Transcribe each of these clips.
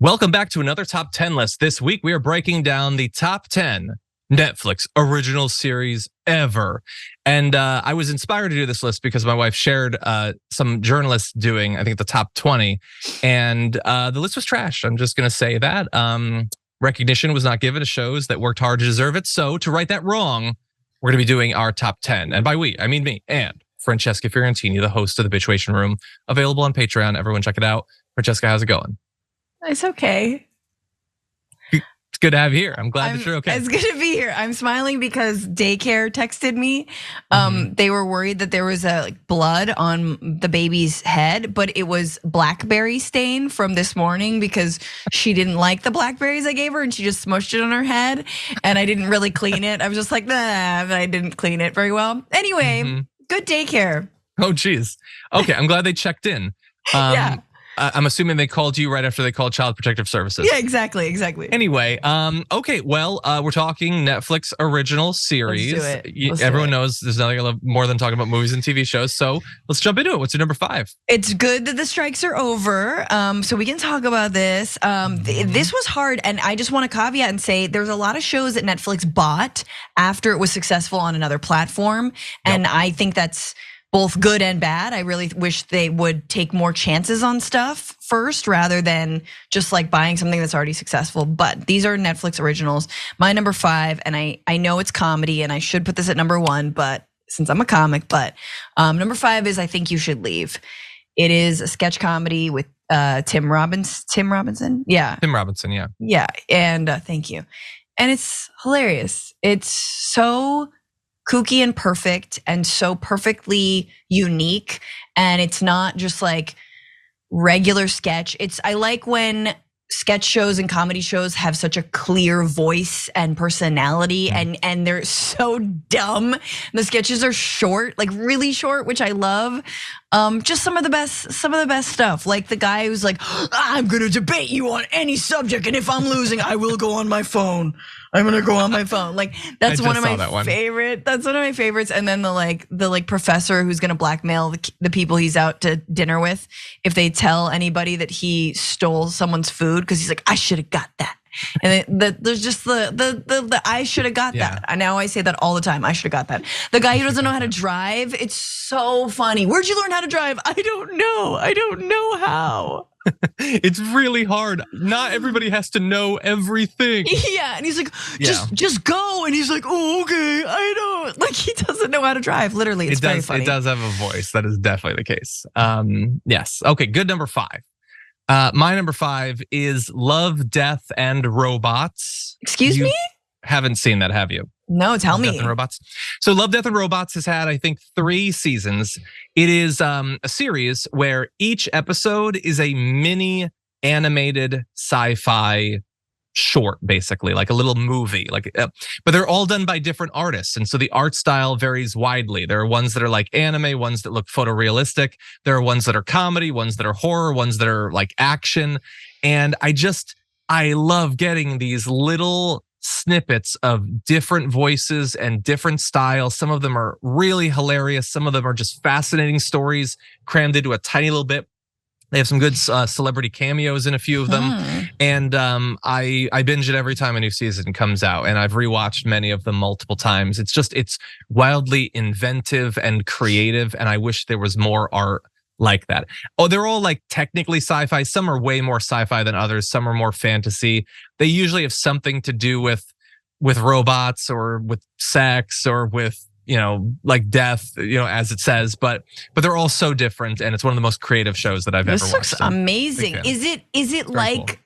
Welcome back to another top 10 list. This week we are breaking down the top 10 Netflix original series ever. And I was inspired to do this list because my wife shared some journalists doing, I think, the top 20. And the list was trash. I'm just going to say that. Recognition was not given to shows that worked hard to deserve it. So to right that wrong, we're going to be doing our top 10. And by we, I mean me and Francesca Fiorentini, the host of the Bitchwation Room, available on Patreon. Everyone check it out. Francesca, how's it going? It's okay. It's good to have you here. I'm glad that you're okay. It's good to be here. I'm smiling because daycare texted me. They were worried that there was blood on the baby's head, but it was blackberry stain from this morning because she didn't like the blackberries I gave her and she just smushed it on her head and I didn't really clean it. I was just like, nah, but I didn't clean it very well. Anyway, good daycare. Oh, geez. Okay, I'm glad they checked in. Yeah. I'm assuming they called you right after they called Child Protective Services. Yeah, exactly. Anyway, okay, well, we're talking Netflix original series. Let's do it. Everyone knows there's nothing I love more than talking about movies and TV shows. So let's jump into it. What's your number 5? It's good that the strikes are over, so we can talk about this. This was hard, and I just want to caveat and say there's a lot of shows that Netflix bought after it was successful on another platform, and I think that's both good and bad. I really wish they would take more chances on stuff first rather than just like buying something that's already successful. But these are Netflix originals. My number 5, and I know it's comedy and I should put this at number 1, but since I'm a comic, but number 5 is I Think You Should Leave. It is a sketch comedy with Tim Robinson? Yeah. Tim Robinson, yeah. Yeah, and thank you. And it's hilarious. It's so kooky and perfect and so perfectly unique. And it's not just like regular sketch. I like when sketch shows and comedy shows have such a clear voice and personality and they're so dumb. The sketches are short, like really short, which I love. Just some of the best stuff. Like the guy who's like, I'm gonna debate you on any subject, and if I'm losing, I will go on my phone. I'm gonna go on my phone. Like that's one of my favorite. That's one of my favorites. And then the professor who's gonna blackmail the people he's out to dinner with if they tell anybody that he stole someone's food because he's like, I should have got that. And there's just the I should have got that. And now I say that all the time. I should have got that. The guy who doesn't know how to drive. It's so funny. Where'd you learn how to drive? I don't know how. It's really hard. Not everybody has to know everything. Yeah, and he's like, just go. And he's like, oh, okay, I don't. Like he doesn't know how to drive. Literally, it's very funny. It does have a voice. That is definitely the case. Yes. Okay, good number 5. My number 5 is Love, Death, and Robots. Excuse me? Haven't seen that, have you? No, tell me. Death and Robots. So Love, Death, and Robots has had, I think, 3 seasons. It is a series where each episode is a mini animated sci-fi short, basically, like a little movie. But they're all done by different artists, and so the art style varies widely. There are ones that are like anime, ones that look photorealistic. There are ones that are comedy, ones that are horror, ones that are like action. And I love getting these little snippets of different voices and different styles. Some of them are really hilarious. Some of them are just fascinating stories crammed into a tiny little bit. They have some good celebrity cameos in a few of them. And I binge it every time a new season comes out. And I've rewatched many of them multiple times. It's wildly inventive and creative. And I wish there was more art like that. Oh, they're all like technically sci-fi. Some are way more sci-fi than others. Some are more fantasy. They usually have something to do with robots or with sex or with, like death, as it says, but they're all so different, and it's one of the most creative shows that I've ever watched. This looks amazing. Is it like cool.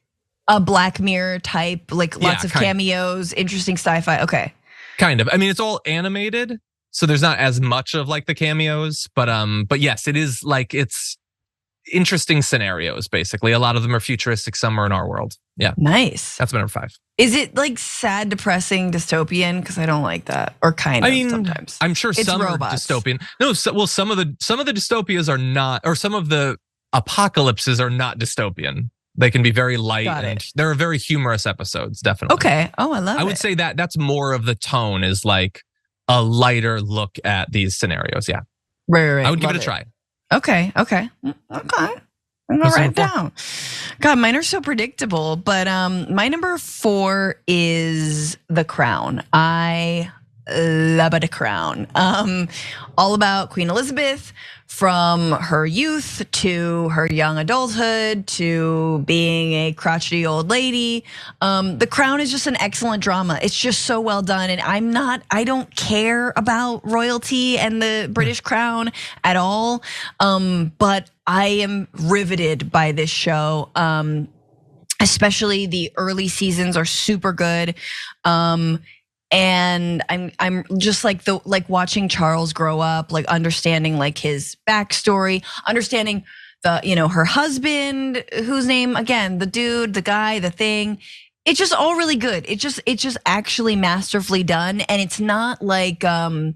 A Black Mirror type, like lots of cameos, interesting sci-fi? Okay. Kind of. I mean, it's all animated, so there's not as much of like the cameos, but yes, it is like it's interesting scenarios, basically. A lot of them are futuristic, some are in our world. Yeah. Nice. That's my number 5. Is it like sad, depressing, dystopian? Because I don't like that. Or kind of sometimes. I'm sure some are dystopian. No, some of the dystopias are not, or some of the apocalypses are not dystopian. They can be very light, and there are very humorous episodes, definitely. Okay. Oh, I love it. I would say that's more of the tone, is like a lighter look at these scenarios. Yeah. Right. I would give it a try. Okay. I'm gonna write it down. God, mine are so predictable. But my number 4 is The Crown. I love The Crown. All about Queen Elizabeth, from her youth to her young adulthood to being a crotchety old lady. The Crown is just an excellent drama. It's just so well done. And I don't care about royalty and the British crown at all. But I am riveted by this show. Especially the early seasons are super good. And I'm just like watching Charles grow up, like understanding like his backstory, understanding her husband, whose name again, the dude, the guy, the thing. It's just all really good. It's just actually masterfully done, and it's not like a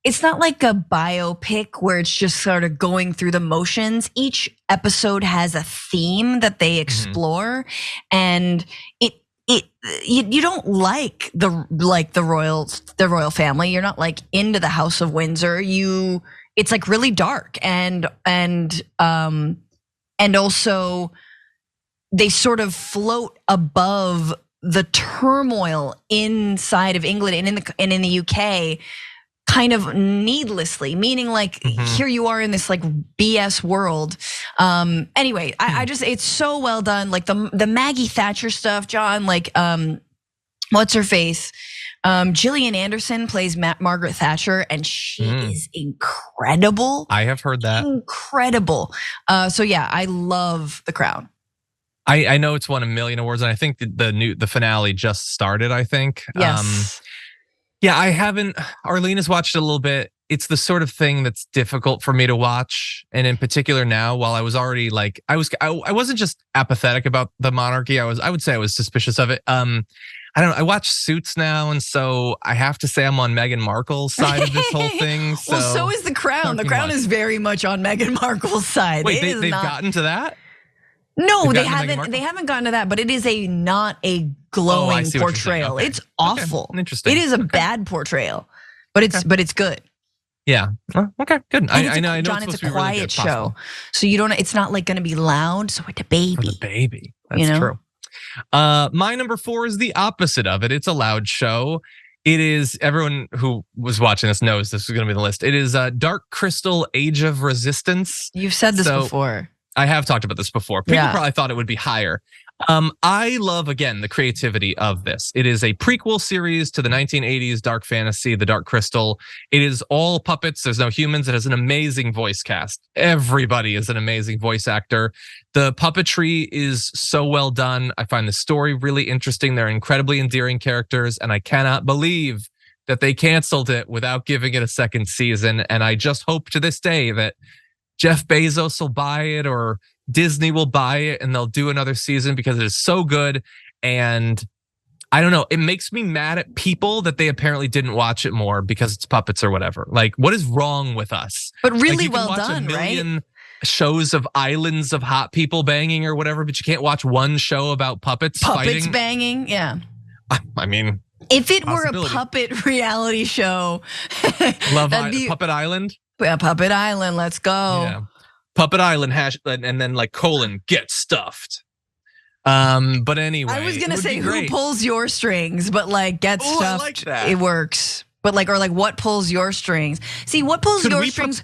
biopic where it's just sort of going through the motions. Each episode has a theme that they explore, and you don't like the royal family. You're not like into the House of Windsor. It's like really dark and also they sort of float above the turmoil inside of England and in the UK. Kind of needlessly, meaning like here you are in this like BS world. Anyway, I just, it's so well done. Like the Maggie Thatcher stuff, John, like what's her face? Gillian Anderson plays Margaret Thatcher, and she is incredible. I have heard that. Incredible. So yeah, I love The Crown. I know it's won a million awards, and I think the finale just started, I think. Yes. Yeah, I haven't. Arlene has watched it a little bit. It's the sort of thing that's difficult for me to watch, and in particular now, while I was already like, I wasn't just apathetic about the monarchy. I would say I was suspicious of it. I don't know. I watch Suits now, and so I have to say I'm on Meghan Markle's side of this whole thing. So is The Crown. The Crown is very much on Meghan Markle's side. Wait, they've gotten to that? No, they haven't. They haven't gotten to that, but it is not a glowing portrayal. Okay. It's awful. Okay. Interesting. It is a bad portrayal, but it's good. Yeah. Okay. Good. I know. John, it's a quiet show, so you don't. It's not like going to be loud. So it's a baby. For the baby. That's true. My number 4 is the opposite of it. It's a loud show. It is, everyone who was watching this knows this is going to be the list. It is Dark Crystal: Age of Resistance. You've said this before. I have talked about this before. People probably thought it would be higher. I love, again, the creativity of this. It is a prequel series to the 1980s dark fantasy, The Dark Crystal. It is all puppets. There's no humans. It has an amazing voice cast. Everybody is an amazing voice actor. The puppetry is so well done. I find the story really interesting. They're incredibly endearing characters, and I cannot believe that they canceled it without giving it a second season. And I just hope to this day that Jeff Bezos will buy it or Disney will buy it and they'll do another season, because it is so good. And I don't know, it makes me mad at people that they apparently didn't watch it more because it's puppets or whatever. Like, what is wrong with us? But really well done, right? Shows of islands of hot people banging or whatever, but you can't watch one show about puppets fighting. Banging, yeah. I mean, if it were a puppet reality show, Puppet Island. Yeah, Puppet Island, let's go. Yeah. Puppet Island and then like : get stuffed. But anyway, I was gonna say who pulls your strings, but like get stuffed, like that. It works. But like, or like what pulls your strings? See, what pulls your strings?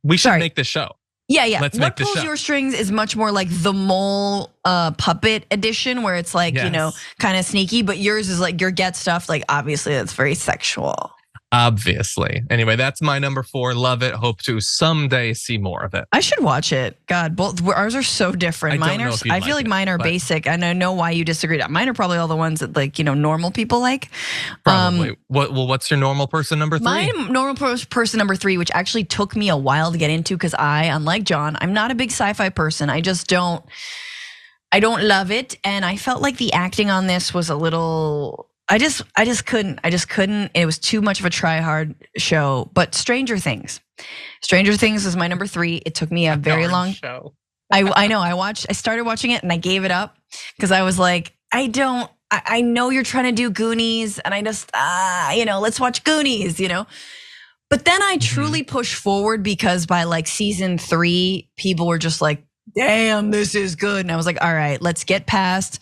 We should make the show. Yeah. What pulls your strings is much more like the mole puppet edition, where it's like, kind of sneaky, but yours is like your get stuffed. Like, obviously that's very sexual. Obviously. Anyway, that's my number 4. Love it. Hope to someday see more of it. I should watch it. God, both ours are so different. I feel like mine are basic, and I know why you disagreed. Mine are probably all the ones that like normal people like. Probably. What's your normal person number 3? My normal person number 3, which actually took me a while to get into, because unlike John, I'm not a big sci-fi person. I don't love it, and I felt like the acting on this was a little. I just couldn't. It was too much of a try-hard show. But Stranger Things is my number 3. It took me a very long show. I know. I started watching it and I gave it up because I was like, I know you're trying to do Goonies, and I just let's watch Goonies, But then I truly pushed forward, because by like season 3, people were just like damn, this is good. And I was like, all right, let's get past,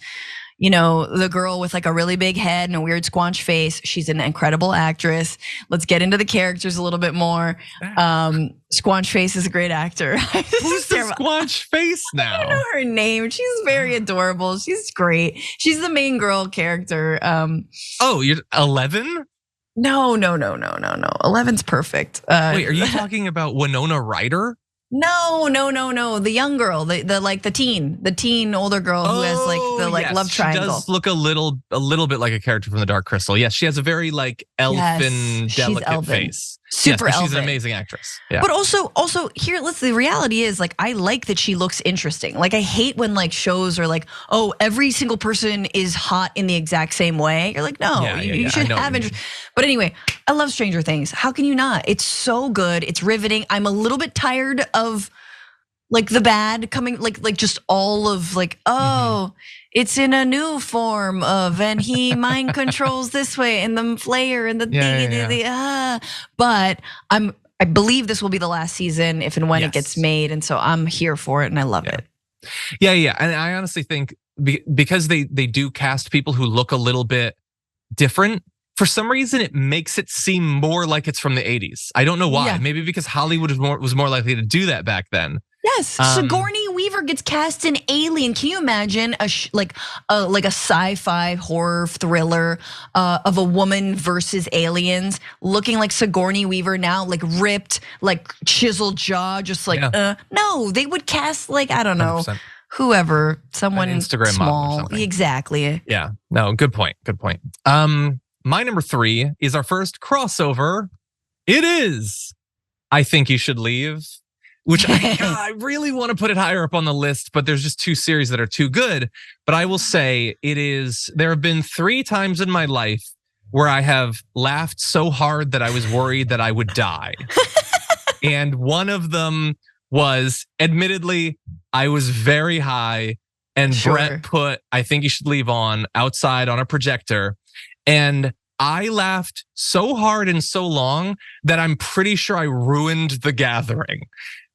the girl with like a really big head and a weird squanch face. She's an incredible actress. Let's get into the characters a little bit more. Squanch face is a great actor. Who's the squanch face now? I don't know her name. She's very adorable. She's great. She's the main girl character. Oh, you're 11? No. 11's perfect. Wait, are you talking about Winona Ryder? No. The young girl, the teen older girl who has like the love triangle. She does look a little bit like a character from The Dark Crystal. Yes, she has a very like elfin, delicate face. Super elfin. She's an amazing actress. Yeah. But also here, the reality is like I like that she looks interesting. Like I hate when like shows are like, oh, every single person is hot in the exact same way. You're like, no, you should have interest. But anyway, I love Stranger Things. How can you not? It's so good. It's riveting. I'm a little bit tired of like the bad coming, like just all of like, it's in a new form of, and he mind controls this way, and the flare and the thing, but I believe this will be the last season if and when it gets made, and so I'm here for it and I love it. Yeah, and I honestly think because they do cast people who look a little bit different. For some reason, it makes it seem more like it's from the 80s. I don't know why. Maybe because Hollywood was more likely to do that back then. Yes, Sigourney Weaver gets cast in Alien. Can you imagine a sci-fi horror thriller of a woman versus aliens, looking like Sigourney Weaver now, like ripped, like chiseled jaw, just like no, they would cast like I don't know 100%. Whoever, someone Instagram small, exactly. Yeah, no, good point. My number 3 is our first crossover. It is I Think You Should Leave. Which I really want to put it higher up on the list, but there's just 2 series that are too good. But I will say there have been 3 times in my life where I have laughed so hard that I was worried that I would die. And one of them was, admittedly, I was very high and Brett put I Think You Should Leave on outside on a projector. And I laughed so hard and so long that I'm pretty sure I ruined the gathering.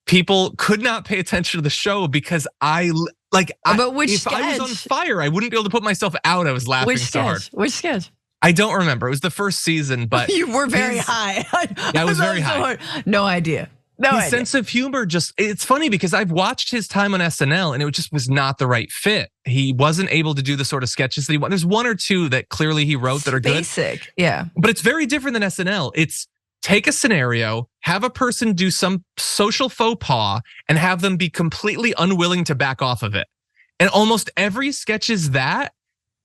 People could not pay attention to the show because if I was on fire, I wouldn't be able to put myself out. I was laughing so hard. Which sketch? I don't remember. It was the first season, but you were very high. I was very high. No idea. His sense of humor it's funny because I've watched his time on SNL and it just was not the right fit. He wasn't able to do the sort of sketches that he wanted. There's 1 or 2 that clearly he wrote that are good. Basic, yeah. But it's very different than SNL. It's take a scenario, have a person do some social faux pas, and have them be completely unwilling to back off of it. And almost every sketch is that.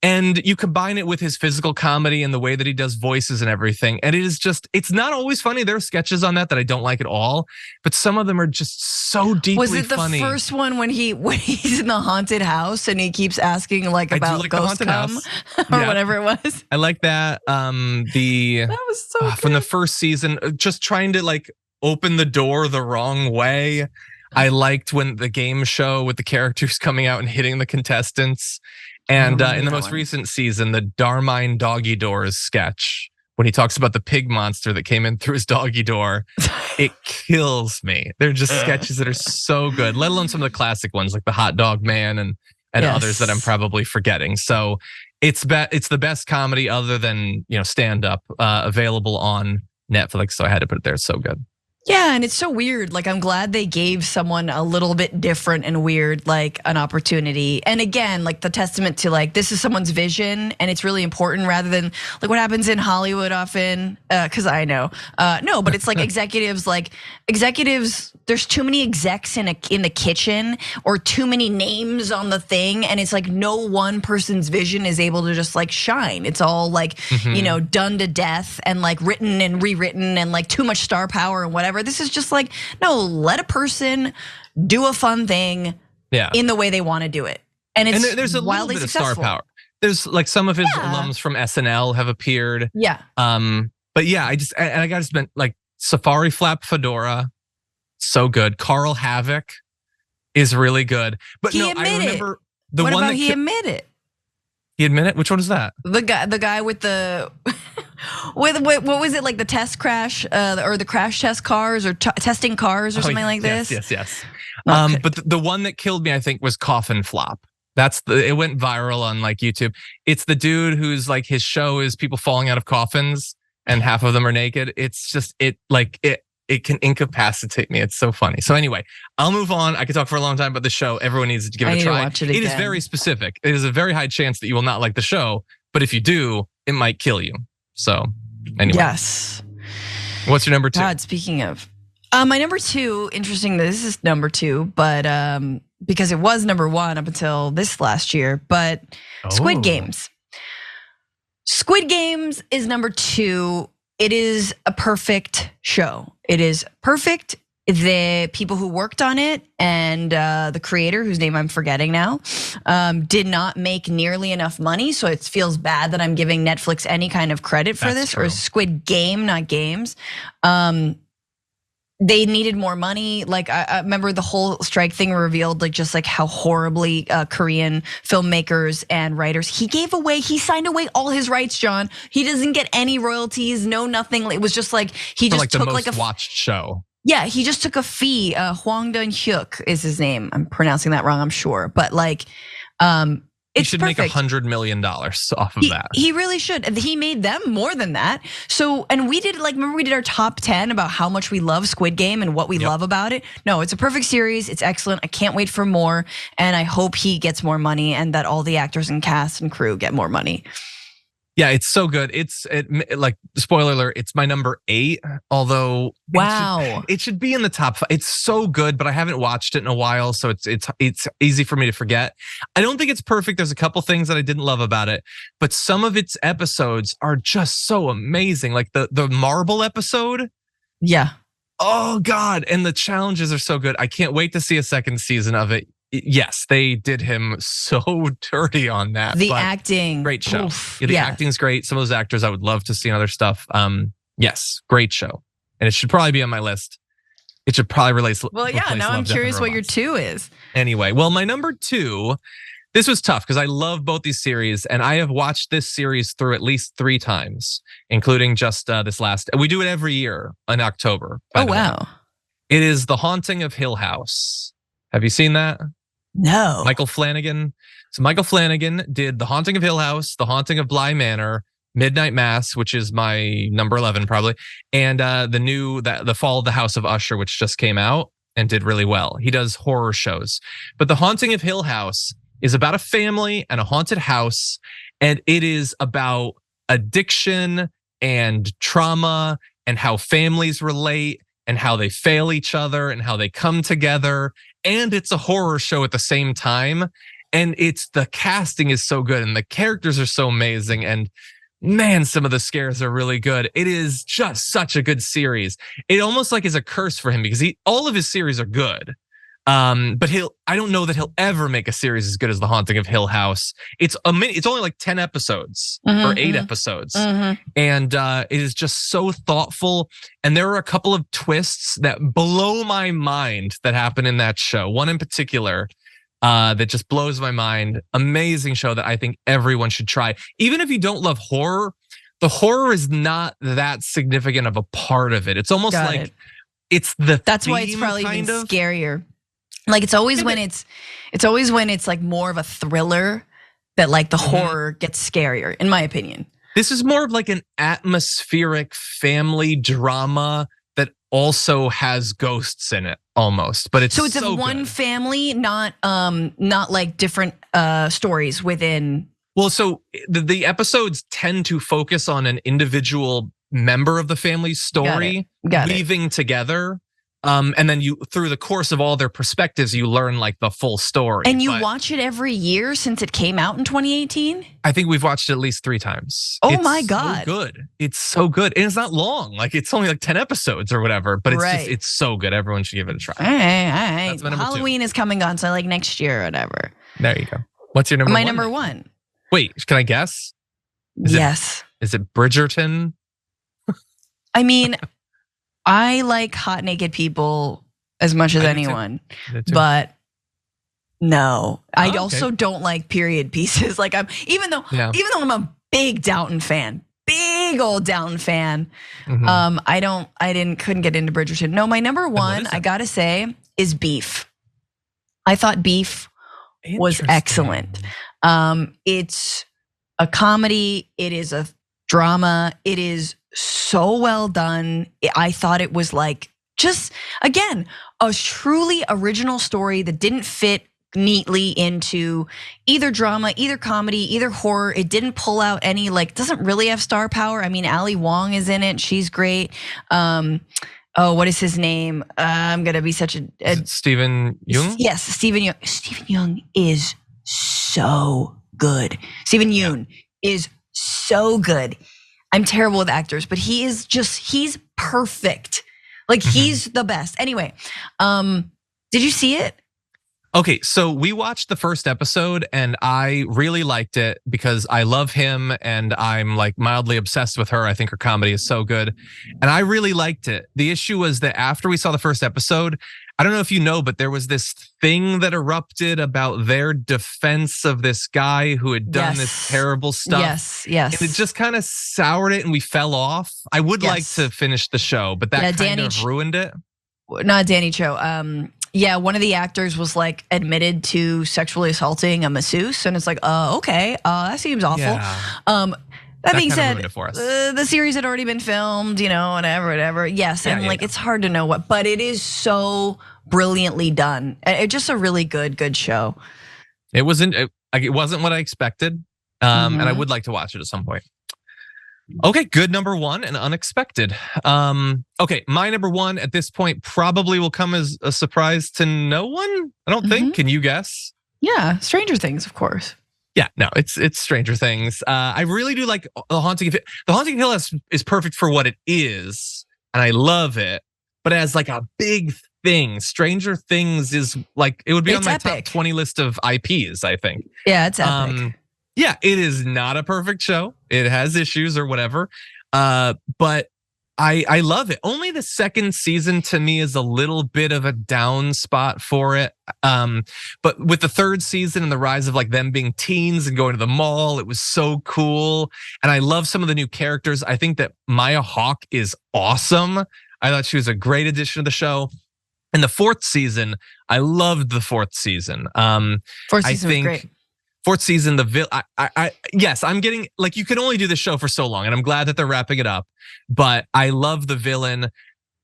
And you combine it with his physical comedy and the way that he does voices and everything. And it's not always funny. There are sketches on that I don't like at all, but some of them are just so deeply funny. Was it the first one when he's in the haunted house and he keeps asking like about ghost come or whatever it was? I like that. That was so good. From the first season, just trying to like open the door the wrong way. I liked when the game show with the characters coming out and hitting the contestants. And in the most recent season, the Darmine Doggy Doors sketch, when he talks about the pig monster that came in through his doggy door, it kills me. They're just sketches that are so good, let alone some of the classic ones like the Hot Dog Man and others that I'm probably forgetting. So it's the best comedy other than stand up available on Netflix. So I had to put it there. It's so good. Yeah, and it's so weird. Like, I'm glad they gave someone a little bit different and weird, like an opportunity. And again, like the testament to like, this is someone's vision and it's really important rather than like what happens in Hollywood often, cause I know. No, but it's like executives, there's too many execs in the kitchen or too many names on the thing. And it's like no one person's vision is able to just like shine. It's all like, done to death and like written and rewritten and like too much star power and whatever. This is just like, no, let a person do a fun thing in the way they want to do it. And there's a little bit of star power. There's like some of his alums from SNL have appeared. Yeah. But yeah, I gotta spend like Safari Flap Fedora, so good. Carl Havoc is really good. But I remember the one that he admitted. Which one is that? The guy with the With what was it, like the test crash or the crash test cars or testing cars or something like this? Yes. Okay. But the one that killed me, I think, was Coffin Flop. It went viral on like YouTube. It's the dude who's like, his show is people falling out of coffins and half of them are naked. It's just it can incapacitate me. It's so funny. So anyway, I'll move on. I could talk for a long time about the show. Everyone needs to give it a try. Watch it again. It is very specific. It is a very high chance that you will not like the show, but if you do, it might kill you. So anyway. Yes. What's your number 2? God, speaking of. My number 2, interesting that this is number 2, but because it was number 1 up until this last year, but Squid Games. Squid Games is number 2. It is a perfect show. It is perfect. The people who worked on it and the creator, whose name I'm forgetting now, did not make nearly enough money. So it feels bad that I'm giving Netflix any kind of credit for this, or Squid Game, not games. They needed more money. Like I remember the whole strike thing revealed like just like how horribly Korean filmmakers and writers, he signed away all his rights, John. He doesn't get any royalties, no nothing. It was just like, he just took like a watched show. Yeah, he just took a fee. Hwang Dun-hyuk is his name. I'm pronouncing that wrong, I'm sure. But like, he should make $100 million off of that. He really should. He made them more than that. So, and we did remember we did our top 10 about how much we love Squid Game and what we love about it. No, it's a perfect series. It's excellent. I can't wait for more. And I hope he gets more money and that all the actors and cast and crew get more money. Yeah, it's so good. Like, spoiler alert, it's my number 8. Although, wow, it should be in the top 5. It's so good, but I haven't watched it in a while, so it's easy for me to forget. I don't think it's perfect. There's a couple things that I didn't love about it, but some of its episodes are just so amazing. Like the marble episode. Yeah. Oh God, and the challenges are so good. I can't wait to see a second season of it. Yes, they did him so dirty on that. The acting, great show. Yeah, the acting's great. Some of those actors I would love to see in other stuff. Yes, great show, and it should probably be on my list. It should probably replace. Well, yeah. Now I'm curious what your 2 is. Anyway, well, my number 2. This was tough because I love both these series, and I have watched this series through at least 3 times, including just this last. We do it every year in October. Oh wow! It is The Haunting of Hill House. Have you seen that? No. Michael Flanagan. So Michael Flanagan did The Haunting of Hill House, The Haunting of Bly Manor, Midnight Mass, which is my number 11 probably, and the Fall of the House of Usher, which just came out and did really well. He does horror shows. But The Haunting of Hill House is about a family and a haunted house, and it is about addiction and trauma and how families relate and how they fail each other and how they come together. And it's a horror show at the same time. And the casting is so good and the characters are so amazing. And man, some of the scares are really good. It is just such a good series. It almost like is a curse for him because all of his series are good. But I don't know that he'll ever make a series as good as The Haunting of Hill House. It's only like 10 episodes or 8 episodes. And it is just so thoughtful. And there are a couple of twists that blow my mind that happen in that show. One in particular that just blows my mind. Amazing show that I think everyone should try. Even if you don't love horror, the horror is not that significant of a part of it. It's almost it's the That's why it's probably even scarier. Like it's always when it's like more of a thriller that like the horror gets scarier, in my opinion. This is more of like an atmospheric family drama that also has ghosts in it almost, but it's so of one family, not like different stories within. Well, so the episodes tend to focus on an individual member of the family's story weaving together. And then through the course of all their perspectives, you learn like the full story. And you watch it every year since it came out in 2018? I think we've watched it at least 3 times. Oh my God. It's so good. It's so good. And it's not long. Like it's only like 10 episodes or whatever, but it's so good. Everyone should give it a try. All right. That's my number 2. Halloween is coming on, so like next year or whatever. There you go. What's your number 1? My number 1. Wait, can I guess? Yes. Is it Bridgerton? I mean, I like hot naked people as much as anyone, but no, I also don't like period pieces. Like even though I'm a big Downton fan, big old Down fan. Couldn't get into Bridgerton. No, my number one, I gotta say, is Beef. I thought Beef was excellent. It's a comedy, it is a drama, it is so well done. I thought it was like, just again, a truly original story that didn't fit neatly into either drama, either comedy, either horror. It didn't pull out any, like, doesn't really have star power. I mean, Ali Wong is in it, she's great. What is his name? I'm gonna be such a Stephen Yeun? Yes, Stephen Yeun. Stephen Yeun is so good. Stephen Yeun is so good. I'm terrible with actors, but he's perfect. Like, he's the best. Anyway, did you see it? Okay, so we watched the first episode and I really liked it because I love him and I'm like mildly obsessed with her. I think her comedy is so good and I really liked it. The issue was that after we saw the first episode, I don't know if you know, but there was this thing that erupted about their defense of this guy who had done this terrible stuff. Yes. And it just kind of soured it and we fell off. I would like to finish the show, but that kind of ruined it. Not Danny Cho. Yeah, one of the actors was like admitted to sexually assaulting a masseuse, and it's like, okay, that seems awful. Yeah. That being said, the series had already been filmed, whatever. Yes, and it's hard to know what, but it is so brilliantly done. It's just a really good show. It wasn't what I expected, and I would like to watch it at some point. Okay, good number one and unexpected. Okay, my number one at this point probably will come as a surprise to no one. I don't think. Can you guess? Yeah, Stranger Things, of course. Yeah, no, it's Stranger Things. I really do like The Haunting of Hill. The Haunting of Hill is perfect for what it is, and I love it. But as like a big thing, Stranger Things is like, it would be on my top 20 list of IPs, I think. Yeah, it's epic. Yeah, it is not a perfect show. It has issues or whatever, but I love it. Only the second season to me is a little bit of a down spot for it. But with the third season and the rise of like them being teens and going to the mall, it was so cool. And I love some of the new characters. I think that Maya Hawke is awesome. I thought she was a great addition to the show. And the fourth season, I loved the fourth season. Fourth season was great. Fourth season, yes, I'm getting, like, you can only do this show for so long, and I'm glad that they're wrapping it up. But I love the villain.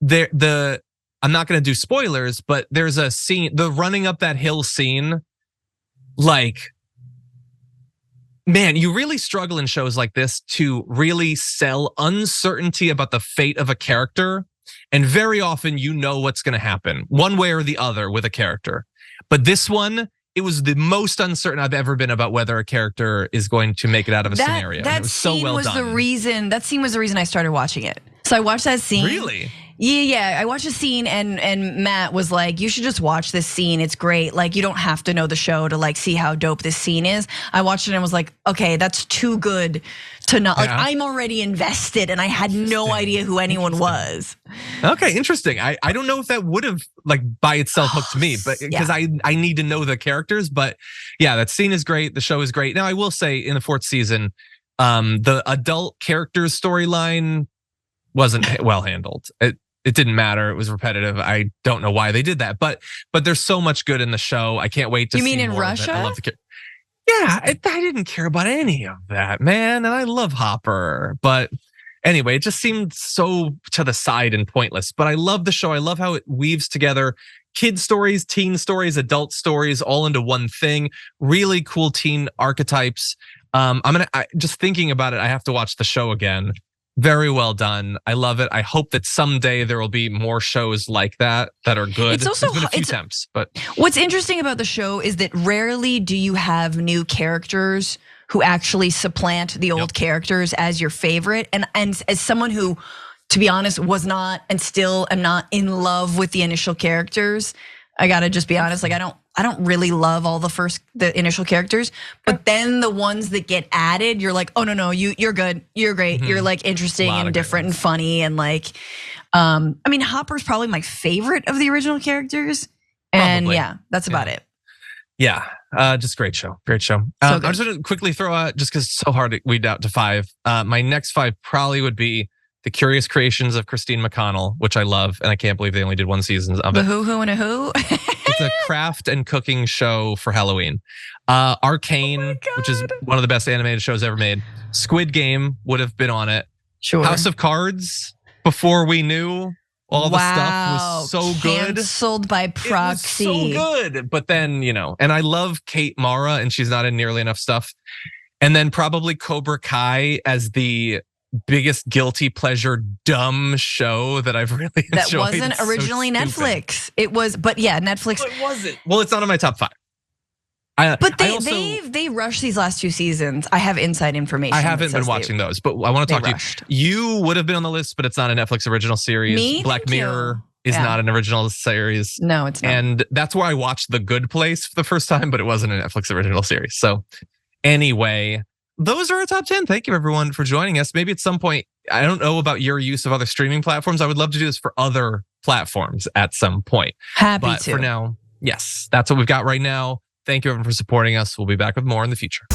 I'm not gonna do spoilers, but there's a scene, the running up that hill scene, like, man, you really struggle in shows like this to really sell uncertainty about the fate of a character. And very often you know what's gonna happen, one way or the other with a character. But this one, it was the most uncertain I've ever been about whether a character is going to make it out of a scenario. That it was so well done. That scene was the reason I started watching it. So I watched that scene. Really? Yeah, I watched the scene and Matt was like, you should just watch this scene. It's great. Like, you don't have to know the show to like see how dope this scene is. I watched it and was like, okay, that's too good to not, like, I'm already invested and I had no idea who anyone was. Okay, interesting. I don't know if that would have like by itself hooked me, but because I need to know the characters. But yeah, that scene is great. The show is great. Now I will say in the fourth season, the adult characters storyline wasn't well handled. It didn't matter. It was repetitive. I don't know why they did that, but there's so much good in the show. I can't wait to see more. You mean in Russia? I love the yeah, I didn't care about any of that, man. And I love Hopper, but anyway, it just seemed so to the side and pointless. But I love the show. I love how it weaves together kid stories, teen stories, adult stories, all into one thing. Really cool teen archetypes. Just thinking about it, I have to watch the show again. Very well done. I love it. I hope that someday there will be more shows like that are good. It's also, there's been a few attempts, but what's interesting about the show is that rarely do you have new characters who actually supplant the old characters as your favorite. And as someone who, to be honest, was not and still am not in love with the initial characters, I gotta just be honest. Like, I don't really love all the initial characters, but then the ones that get added, you're like, oh no, you're good, you're great, you're like interesting and different and funny and like, I mean, Hopper's probably my favorite of the original characters, and yeah, that's about it. Yeah, Just great show. Great show. So I'm just going to quickly throw out, just because it's so hard to weed out to 5. My next 5 probably would be The Curious Creations of Christine McConnell, which I love. And I can't believe they only did 1 season of it. The Who and a Who. It's a craft and cooking show for Halloween. Arcane, which is one of the best animated shows ever made. Squid Game would have been on it. Sure. House of Cards, before we knew all the stuff, was so good. Canceled by proxy. It was so good. But then, and I love Kate Mara, and she's not in nearly enough stuff. And then probably Cobra Kai as the biggest guilty pleasure dumb show that I've really enjoyed. That wasn't originally Netflix. It was, but yeah, Netflix. It wasn't. Well, it's not in my top 5. But they rushed these last 2 seasons. I have inside information. I haven't been watching those, but I want to talk to you. You would have been on the list, but it's not a Netflix original series. Me? Black Mirror is not an original series. No, it's not. And that's where I watched The Good Place for the first time, but it wasn't a Netflix original series. So anyway, those are our top 10. Thank you everyone for joining us. Maybe at some point, I don't know about your use of other streaming platforms. I would love to do this for other platforms at some point. Happy to. For now, yes, that's what we've got right now. Thank you everyone for supporting us. We'll be back with more in the future.